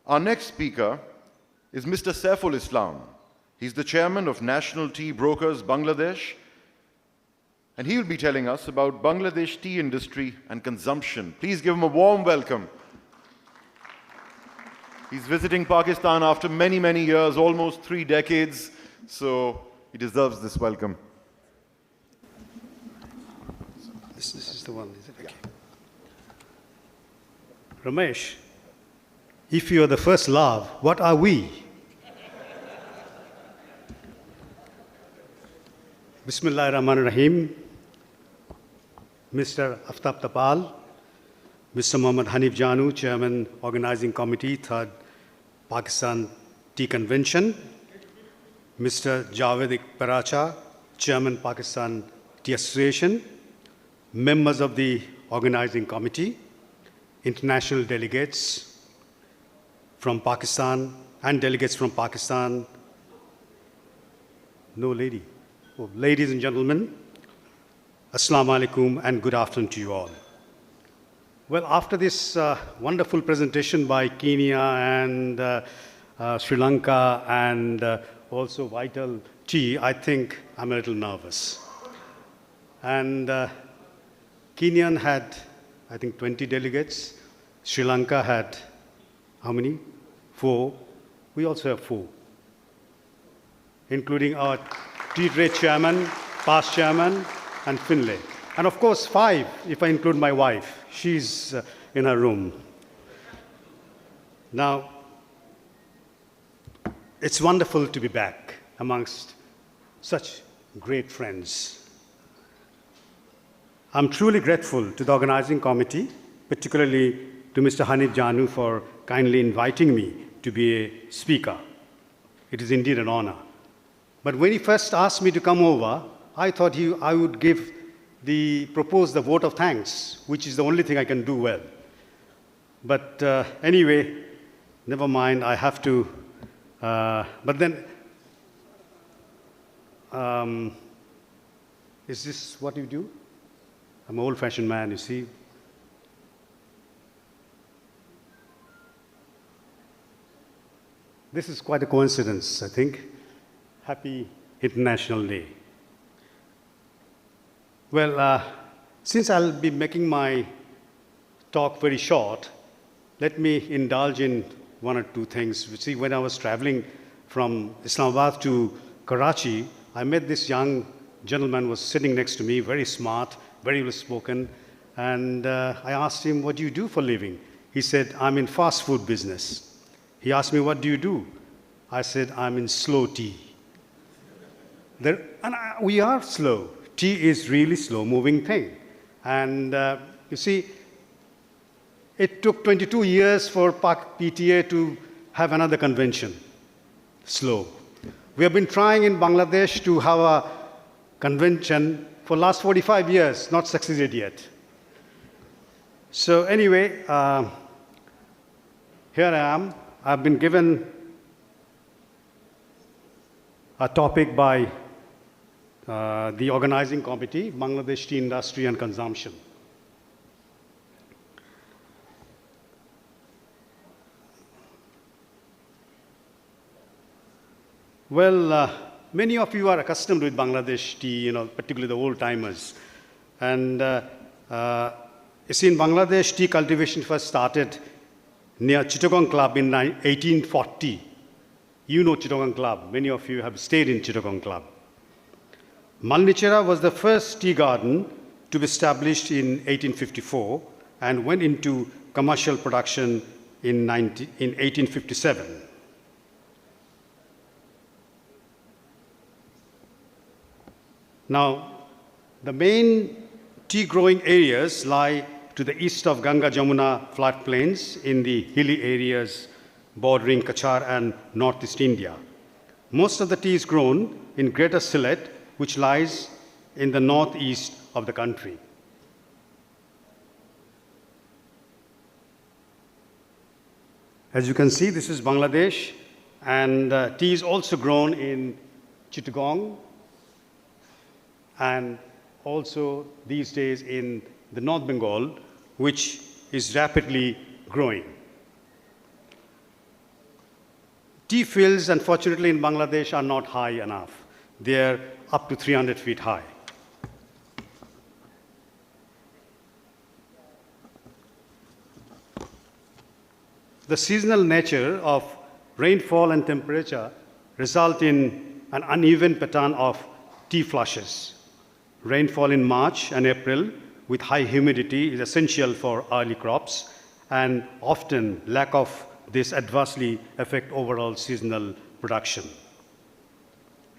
Our next speaker is Mr. Saiful Islam. He's the chairman of National Tea Brokers Bangladesh, and he will be telling us about Bangladesh tea industry and consumption. Please give him a warm welcome. He's visiting Pakistan after many, many years, almost 3 decades, so he deserves this welcome. This is the one, is it? Okay. Ramesh, if you are the first love, what are we? Bismillah ar-Rahman ar-Rahim. Mr. Aftab Tapal, Mr. Muhammad Hanif Janu, Chairman, Organizing Committee, 3rd Pakistan Tea Convention. Mr. Javed Paracha, Chairman, Pakistan Tea Association. Members of the Organizing Committee, international delegates from Pakistan, and delegates from Pakistan. No lady. Oh, ladies and gentlemen, Assalamu alaikum and good afternoon to you all. Well, after this wonderful presentation by Kenya and Sri Lanka and also Vital Tea, I think I'm a little nervous. And Kenyan had, I think, 20 delegates. Sri Lanka had, how many? 4. We also have 4, including our tea trade chairman, past chairman, and Finlay. And of course, 5, if I include my wife. She's in her room. Now, it's wonderful to be back amongst such great friends. I'm truly grateful to the organizing committee, particularly to Mr. Hanif Janu for kindly inviting me to be a speaker. It is indeed an honor. But when he first asked me to come over, I thought I would propose the vote of thanks, which is the only thing I can do well. But anyway, never mind, I have to. But then, is this what you do? I'm an old-fashioned man, you see. This is quite a coincidence, I think. Happy International Day. Well, since I'll be making my talk very short, let me indulge in 1 or 2 things. You see, when I was traveling from Islamabad to Karachi, I met this young gentleman who was sitting next to me, very smart, very well spoken, and I asked him, what do you do for a living? He said, I'm in fast food business. He asked me, what do you do? I said, I'm in slow tea. We are slow. Tea is really slow-moving thing. And you see, it took 22 years for Pak PTA to have another convention. Slow. We have been trying in Bangladesh to have a convention for last 45 years, not succeeded yet. So anyway, here I am. I've been given a topic by the organizing committee, Bangladesh Tea Industry and Consumption. Well, many of you are accustomed with Bangladesh tea, particularly the old-timers. And you see, in Bangladesh, tea cultivation first started near Chittagong Club in 1840. You know Chittagong Club. Many of you have stayed in Chittagong Club. Malnichera was the first tea garden to be established in 1854 and went into commercial production in 1857. Now, the main tea growing areas lie to the east of Ganga-Jamuna floodplains in the hilly areas bordering Kachar and northeast India. Most of the tea is grown in Greater Sylhet, which lies in the northeast of the country. As you can see, this is Bangladesh, and tea is also grown in Chittagong, and also these days in the North Bengal, which is rapidly growing. Tea fields, unfortunately, in Bangladesh are not high enough. They're up to 300 feet high. The seasonal nature of rainfall and temperature result in an uneven pattern of tea flushes. Rainfall in March and April with high humidity is essential for early crops, and often lack of this adversely affect overall seasonal production.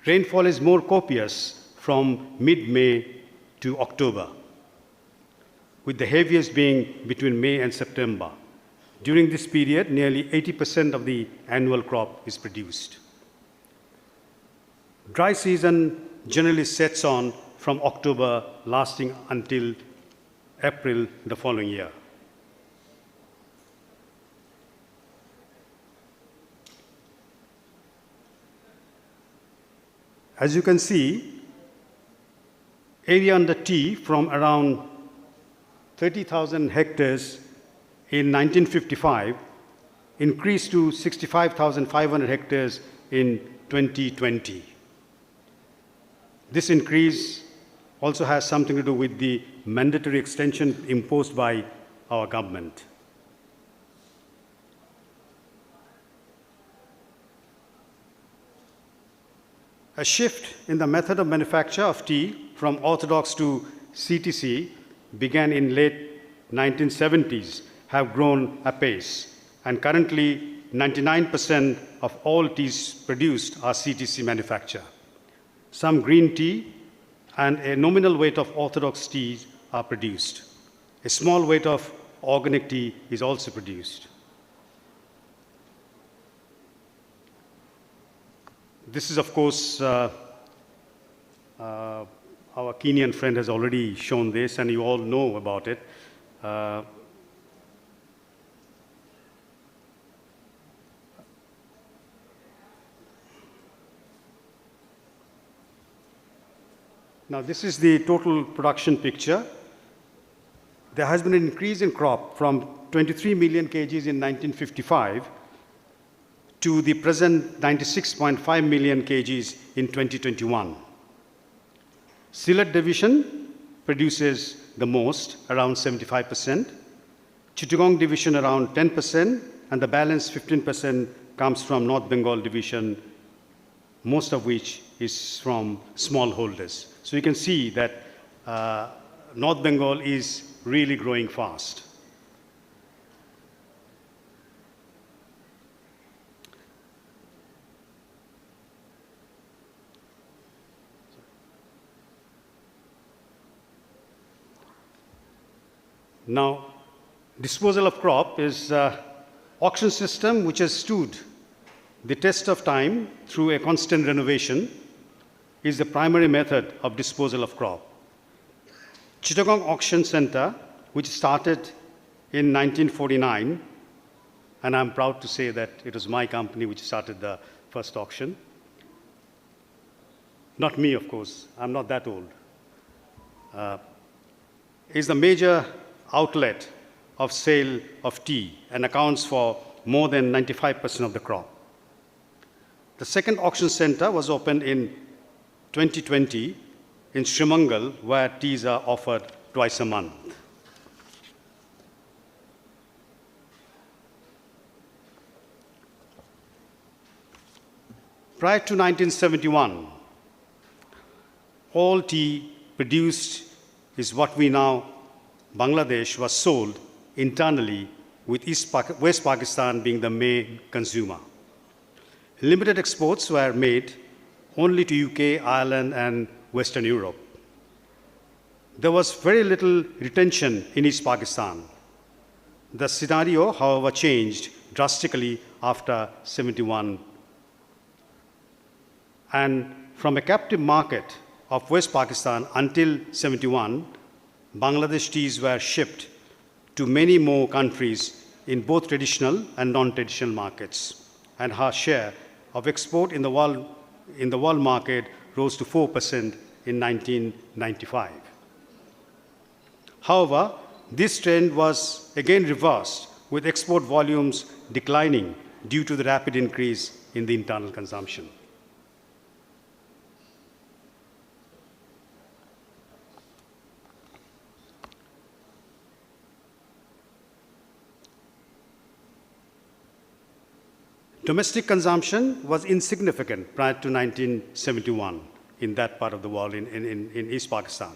Rainfall is more copious from mid-May to October, with the heaviest being between May and September. During this period, nearly 80% of the annual crop is produced. Dry season generally sets on from October, lasting until April the following year. As you can see, area under tea from around 30,000 hectares in 1955 increased to 65,500 hectares in 2020. This increase also has something to do with the mandatory extension imposed by our government. A shift in the method of manufacture of tea from orthodox to CTC began in late 1970s, have grown apace, and currently 99% of all teas produced are CTC manufacture. Some green tea and a nominal weight of orthodox teas are produced. A small weight of organic tea is also produced. This is, of course, our Kenyan friend has already shown this, and you all know about it. Now, this is the total production picture. There has been an increase in crop from 23 million kgs in 1955 to the present 96.5 million kgs in 2021. Sylhet division produces the most, around 75%. Chittagong division around 10%, and the balance 15% comes from North Bengal division, most of which is from smallholders. So you can see that North Bengal is really growing fast. Now, disposal of crop is auction system which has stood the test of time through a constant renovation is the primary method of disposal of crop. Chittagong Auction Center, which started in 1949, and I'm proud to say that it was my company which started the first auction. Not me, of course, I'm not that old. Is the major outlet of sale of tea and accounts for more than 95% of the crop. The second auction center was opened in 2020 in Srimangal, where teas are offered twice a month. Prior to 1971, all tea produced is what we now, Bangladesh, was sold internally, with West Pakistan being the main consumer. Limited exports were made only to UK, Ireland, and Western Europe. There was very little retention in East Pakistan. The scenario, however, changed drastically after 71. And from a captive market of West Pakistan until 71, Bangladesh teas were shipped to many more countries in both traditional and non-traditional markets. And her share of export in the world market rose to 4% in 1995. However, this trend was again reversed, with export volumes declining due to the rapid increase in the internal consumption. Domestic consumption was insignificant prior to 1971 in that part of the world, in East Pakistan.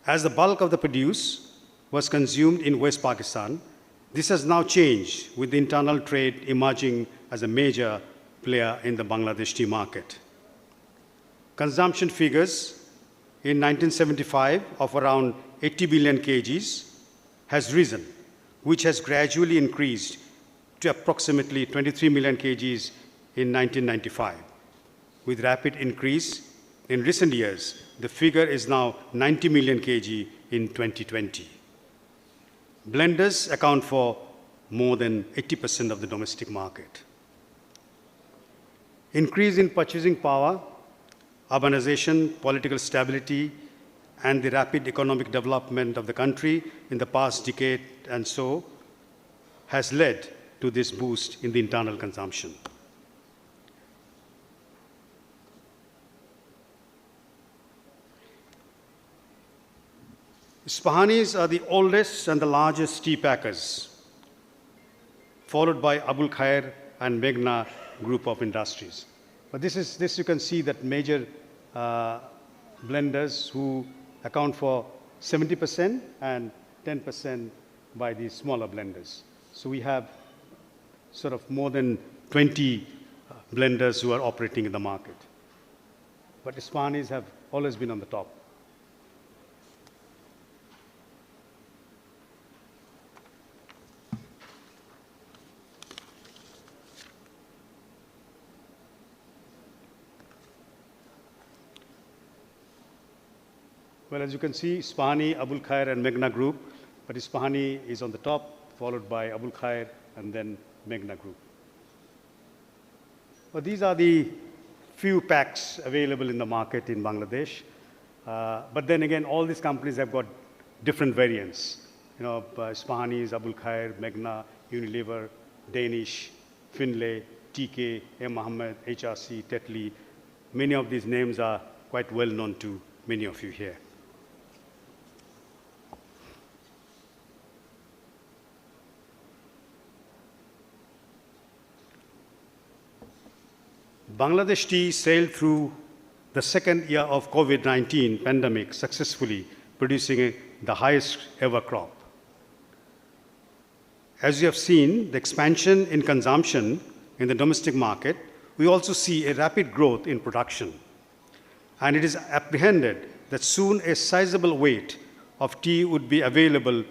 As the bulk of the produce was consumed in West Pakistan, this has now changed with the internal trade emerging as a major player in the Bangladesh tea market. Consumption figures in 1975 of around 80 billion kgs has risen, which has gradually increased to approximately 23 million kgs in 1995. With rapid increase in recent years, the figure is now 90 million kg in 2020. Blenders account for more than 80% of the domestic market. Increase in purchasing power, urbanization, political stability, and the rapid economic development of the country in the past decade and so has led to this boost in the internal consumption. Ispahanis are the oldest and the largest tea packers, followed by Abul Khair and Meghna group of industries. But this you can see that major blenders who account for 70% and 10% by the smaller blenders. So we have sort of more than 20 blenders who are operating in the market. But Ispahanis have always been on the top. Well, as you can see, Ispahani, Abul Khair, and Meghna group, but Ispahani is on the top, followed by Abul Khair, and then Meghna group. Well, these are the few packs available in the market in Bangladesh. But then again, all these companies have got different variants. You know, Ispahanis, Abul Khair, Meghna, Unilever, Danish, Finlay, TK, M. Ahmed, HRC, Tetley. Many of these names are quite well known to many of you here. Bangladesh tea sailed through the second year of COVID-19 pandemic successfully, producing the highest ever crop. As you have seen, the expansion in consumption in the domestic market, we also see a rapid growth in production. And it is apprehended that soon a sizable weight of tea would be available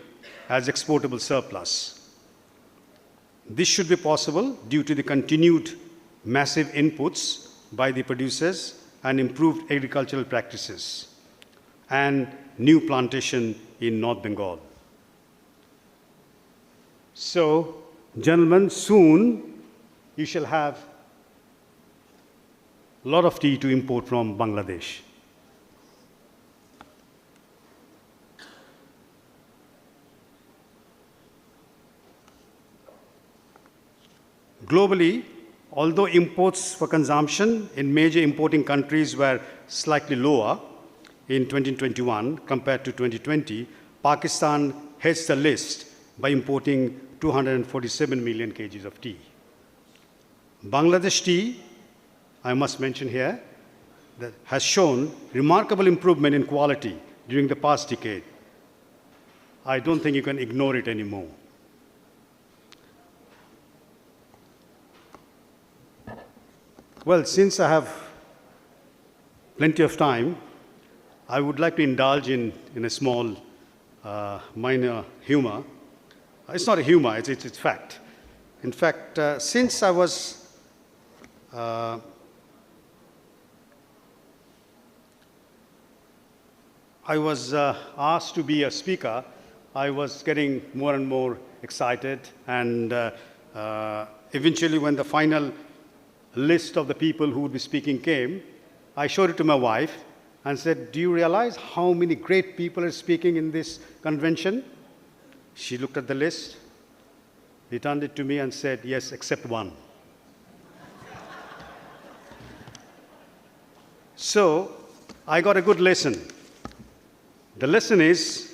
as exportable surplus. This should be possible due to the continued massive inputs by the producers and improved agricultural practices and new plantation in North Bengal. So, gentlemen, soon you shall have a lot of tea to import from Bangladesh. Globally, although imports for consumption in major importing countries were slightly lower in 2021 compared to 2020, Pakistan heads the list by importing 247 million kgs of tea. Bangladesh tea, I must mention here, that has shown remarkable improvement in quality during the past decade. I don't think you can ignore it anymore. Well, since I have plenty of time, I would like to indulge in a small, minor humor. It's not a humor, it's fact. In fact, since I was asked to be a speaker, I was getting more and more excited, and eventually when the final list of the people who would be speaking came, I showed it to my wife and said, "Do you realize how many great people are speaking in this convention?" She looked at the list. He turned it to me and said, yes, except one. So I got a good lesson. The lesson is,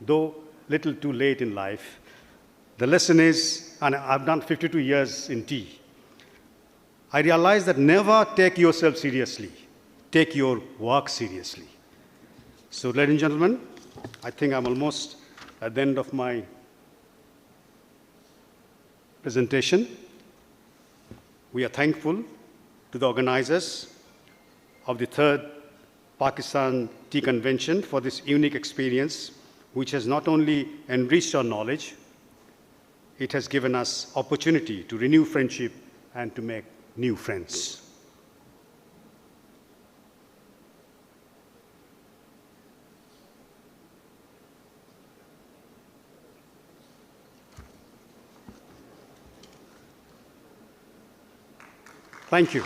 though little too late in life, the lesson is, and I've done 52 years in tea, I realized that never take yourself seriously. Take your work seriously. So, ladies and gentlemen, I think I'm almost at the end of my presentation. We are thankful to the organizers of the third Pakistan Tea Convention for this unique experience, which has not only enriched our knowledge, it has given us opportunity to renew friendship and to make new friends. Thank you.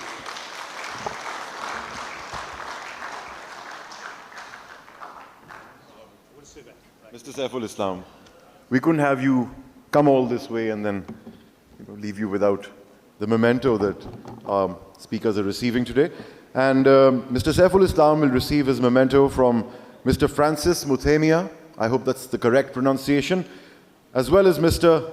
Mr. Saiful Islam, we couldn't have you come all this way and then leave you without the memento that speakers are receiving today. And Mr. Saiful Islam will receive his memento from Mr. Francis Muthemia, I hope that's the correct pronunciation, as well as Mr.